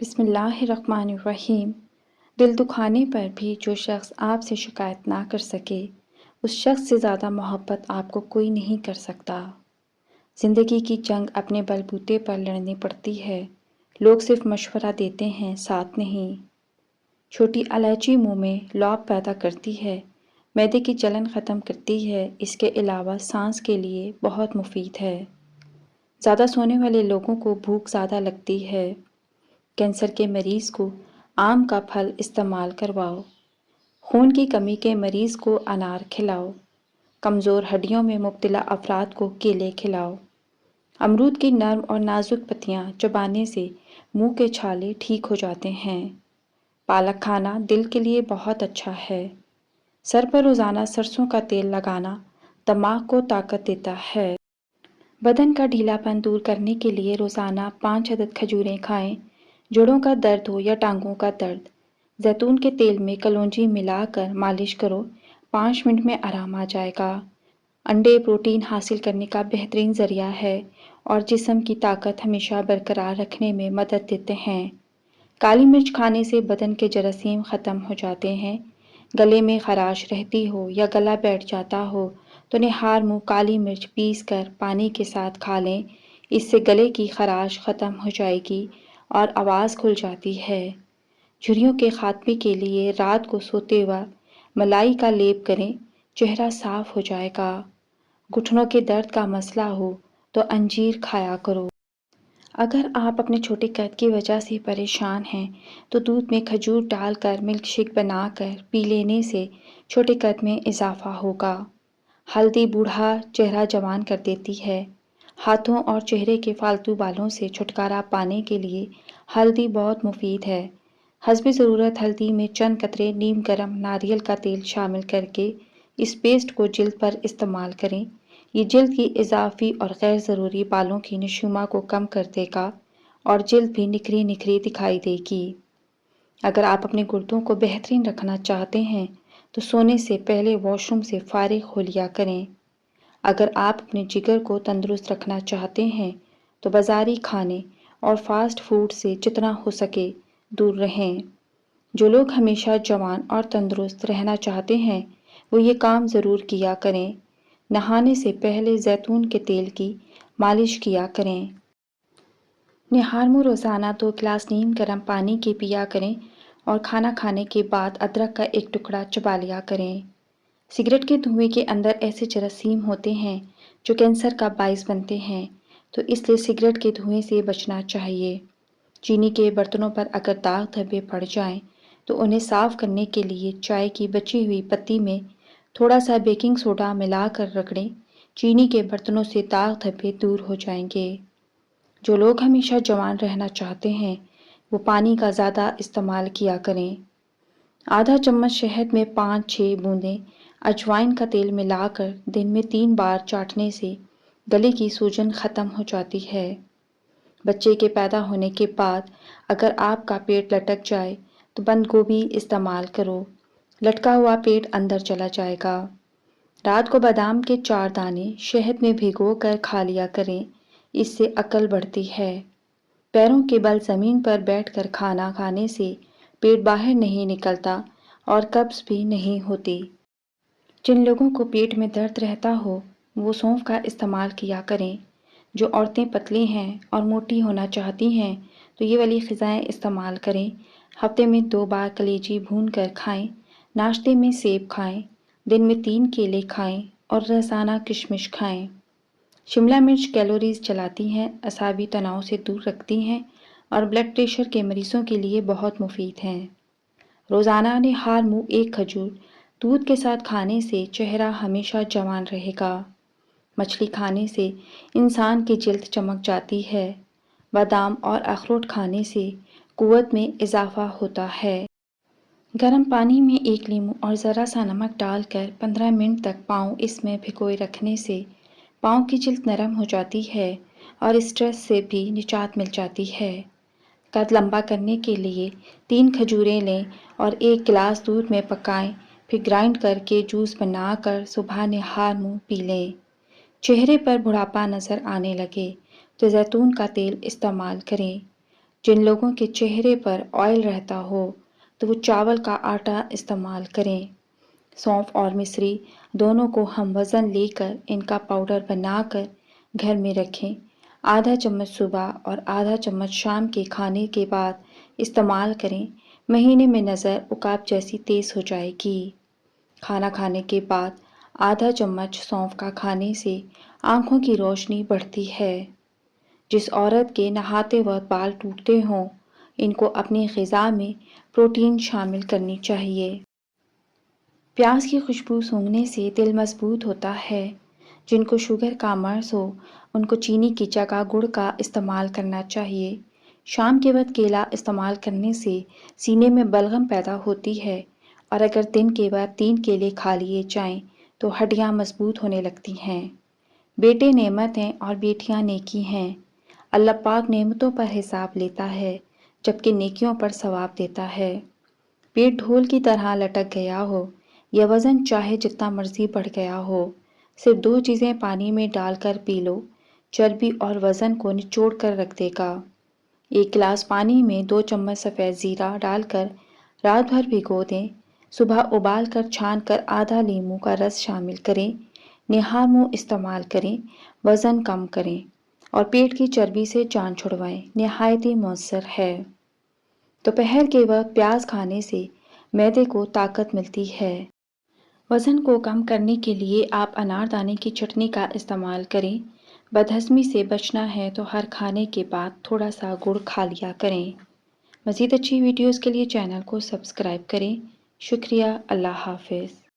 بسم اللہ الرحمن الرحیم۔ دل دکھانے پر بھی جو شخص آپ سے شکایت نہ کر سکے، اس شخص سے زیادہ محبت آپ کو کوئی نہیں کر سکتا۔ زندگی کی جنگ اپنے بل بوتے پر لڑنی پڑتی ہے، لوگ صرف مشورہ دیتے ہیں، ساتھ نہیں۔ چھوٹی الائچی منہ میں لعاب پیدا کرتی ہے، معدے کی جلن ختم کرتی ہے، اس کے علاوہ سانس کے لیے بہت مفید ہے۔ زیادہ سونے والے لوگوں کو بھوک زیادہ لگتی ہے۔ کینسر کے مریض کو آم کا پھل استعمال کرواؤ۔ خون کی کمی کے مریض کو انار کھلاؤ۔ کمزور ہڈیوں میں مبتلا افراد کو کیلے کھلاؤ۔ امرود کی نرم اور نازک پتیاں چبانے سے منہ کے چھالے ٹھیک ہو جاتے ہیں۔ پالک کھانا دل کے لیے بہت اچھا ہے۔ سر پر روزانہ سرسوں کا تیل لگانا دماغ کو طاقت دیتا ہے۔ بدن کا ڈھیلا پن دور کرنے کے لیے روزانہ 5 عدد کھجوریں کھائیں۔ جوڑوں کا درد ہو یا ٹانگوں کا درد، زیتون کے تیل میں کلونجی ملا کر مالش کرو، 5 منٹ میں آرام آ جائے گا۔ انڈے پروٹین حاصل کرنے کا بہترین ذریعہ ہے اور جسم کی طاقت ہمیشہ برقرار رکھنے میں مدد دیتے ہیں۔ کالی مرچ کھانے سے بدن کے جراثیم ختم ہو جاتے ہیں۔ گلے میں خراش رہتی ہو یا گلا بیٹھ جاتا ہو تو نہار منہ کالی مرچ پیس کر پانی کے ساتھ کھا لیں، اس سے گلے کی خراش ختم ہو جائے گی اور آواز کھل جاتی ہے۔ جھریوں کے خاتمے کے لیے رات کو سوتے وقت ملائی کا لیپ کریں، چہرہ صاف ہو جائے گا۔ گھٹنوں کے درد کا مسئلہ ہو تو انجیر کھایا کرو۔ اگر آپ اپنے چھوٹے قد کی وجہ سے پریشان ہیں تو دودھ میں کھجور ڈال کر ملک شیک بنا کر پی لینے سے چھوٹے قد میں اضافہ ہوگا۔ ہلدی بوڑھا چہرہ جوان کر دیتی ہے۔ ہاتھوں اور چہرے کے فالتو بالوں سے چھٹکارا پانے کے لیے ہلدی بہت مفید ہے۔ حسب ضرورت ہلدی میں چند قطرے نیم گرم ناریل کا تیل شامل کر کے اس پیسٹ کو جلد پر استعمال کریں۔ یہ جلد کی اضافی اور غیر ضروری بالوں کی نشوما کو کم کر دے گا اور جلد بھی نکھری نکھری دکھائی دے گی۔ اگر آپ اپنے گردوں کو بہترین رکھنا چاہتے ہیں تو سونے سے پہلے واش روم سے فارغ ہو لیا کریں۔ اگر آپ اپنے جگر کو تندرست رکھنا چاہتے ہیں تو بازاری کھانے اور فاسٹ فوڈ سے جتنا ہو سکے دور رہیں۔ جو لوگ ہمیشہ جوان اور تندرست رہنا چاہتے ہیں وہ یہ کام ضرور کیا کریں۔ نہانے سے پہلے زیتون کے تیل کی مالش کیا کریں۔ نہار منہ روزانہ 2 گلاس نیم گرم پانی کے پیا کریں اور کھانا کھانے کے بعد ادرک کا ایک ٹکڑا چبا لیا کریں۔ سگریٹ کے دھوئیں کے اندر ایسے جراثیم ہوتے ہیں جو کینسر کا باعث بنتے ہیں، تو اس لیے سگریٹ کے دھوئیں سے بچنا چاہیے۔ چینی کے برتنوں پر اگر داغ دھبے پڑ جائیں تو انہیں صاف کرنے کے لیے چائے کی بچی ہوئی پتی میں تھوڑا سا بیکنگ سوڈا ملا کر رگڑیں، چینی کے برتنوں سے داغ دھبے دور ہو جائیں گے۔ جو لوگ ہمیشہ جوان رہنا چاہتے ہیں وہ پانی کا زیادہ استعمال کیا کریں۔ آدھا چمچ شہد میں 5-6 بوندیں اجوائن کا تیل ملا کر دن میں 3 بار چاٹنے سے گلے کی سوجن ختم ہو جاتی ہے۔ بچے کے پیدا ہونے کے بعد اگر آپ کا پیٹ لٹک جائے تو بند گوبھی استعمال کرو، لٹکا ہوا پیٹ اندر چلا جائے گا۔ رات کو بادام کے 4 دانے شہد میں بھگو کر کھا لیا کریں، اس سے عقل بڑھتی ہے۔ پیروں کے بل زمین پر بیٹھ کر کھانا کھانے سے پیٹ باہر نہیں نکلتا اور قبض بھی نہیں ہوتی۔ جن لوگوں کو پیٹ میں درد رہتا ہو وہ سونف کا استعمال کیا کریں۔ جو عورتیں پتلی ہیں اور موٹی ہونا چاہتی ہیں تو یہ والی غذائیں استعمال کریں۔ ہفتے میں 2 بار کلیجی بھون کر کھائیں، ناشتے میں سیب کھائیں، دن میں 3 کیلے کھائیں اور روزانہ کشمش کھائیں۔ شملہ مرچ کیلوریز جلاتی ہیں، اعصابی تناؤ سے دور رکھتی ہیں اور بلڈ پریشر کے مریضوں کے لیے بہت مفید ہیں۔ روزانہ نہار منہ 1 کھجور دودھ کے ساتھ کھانے سے چہرہ ہمیشہ جوان رہے گا۔ مچھلی کھانے سے انسان کی جلد چمک جاتی ہے۔ بادام اور اخروٹ کھانے سے قوت میں اضافہ ہوتا ہے۔ گرم پانی میں 1 لیموں اور ذرا سا نمک ڈال کر 15 منٹ تک پاؤں اس میں بھگوئے رکھنے سے پاؤں کی جلد نرم ہو جاتی ہے اور اسٹریس سے بھی نجات مل جاتی ہے۔ قد لمبا کرنے کے لیے 3 کھجوریں لیں اور 1 گلاس دودھ میں پکائیں، پھر گرائنڈ کر کے جوس بنا کر صبح نہار منہ پی لیں۔ چہرے پر بڑھاپا نظر آنے لگے تو زیتون کا تیل استعمال کریں۔ جن لوگوں کے چہرے پر آئل رہتا ہو تو وہ چاول کا آٹا استعمال کریں۔ سونف اور مصری دونوں کو ہم وزن لے کر ان کا پاؤڈر بنا کر گھر میں رکھیں۔ آدھا چمچ صبح اور آدھا چمچ شام کے کھانے کے بعد استعمال کریں۔ مہینے میں نظر عکاب جیسی تیز ہو جائے گی۔ کھانا کھانے کے بعد آدھا چمچ سونف کا کھانے سے آنکھوں کی روشنی بڑھتی ہے۔ جس عورت کے نہاتے وقت بال ٹوٹتے ہوں ان کو اپنی غذا میں پروٹین شامل کرنی چاہیے۔ پیاز کی خوشبو سونگھنے سے دل مضبوط ہوتا ہے۔ جن کو شوگر کا مرض ہو ان کو چینی کی جگہ گڑ کا استعمال کرنا چاہیے۔ شام کے وقت کیلا استعمال کرنے سے سینے میں بلغم پیدا ہوتی ہے اور اگر دن کے بعد 3 کیلے کھا لیے جائیں تو ہڈیاں مضبوط ہونے لگتی ہیں۔ بیٹے نعمت ہیں اور بیٹیاں نیکی ہیں۔ اللہ پاک نعمتوں پر حساب لیتا ہے جبکہ نیکیوں پر ثواب دیتا ہے۔ پیٹ ڈھول کی طرح لٹک گیا ہو یا وزن چاہے جتنا مرضی بڑھ گیا ہو، صرف 2 چیزیں پانی میں ڈال کر پی لو، چربی اور وزن کو نچوڑ کر رکھ دے گا۔ 1 گلاس پانی میں 2 چمچ سفید زیرہ ڈال کر رات بھر بھگو دیں۔ صبح ابال کر چھان کر آدھا لیموں کا رس شامل کریں۔ نہار منہ استعمال کریں، وزن کم کریں اور پیٹ کی چربی سے جان چھڑوائیں۔ نہایت ہی مؤثر ہے۔ دوپہر کے وقت پیاز کھانے سے معدے کو طاقت ملتی ہے۔ وزن کو کم کرنے کے لیے آپ اناردانے کی چٹنی کا استعمال کریں۔ بدہضمی سے بچنا ہے تو ہر کھانے کے بعد تھوڑا سا گڑ کھا لیا کریں۔ مزید اچھی ویڈیوز کے لیے چینل کو سبسکرائب کریں۔ شکریہ۔ اللہ حافظ۔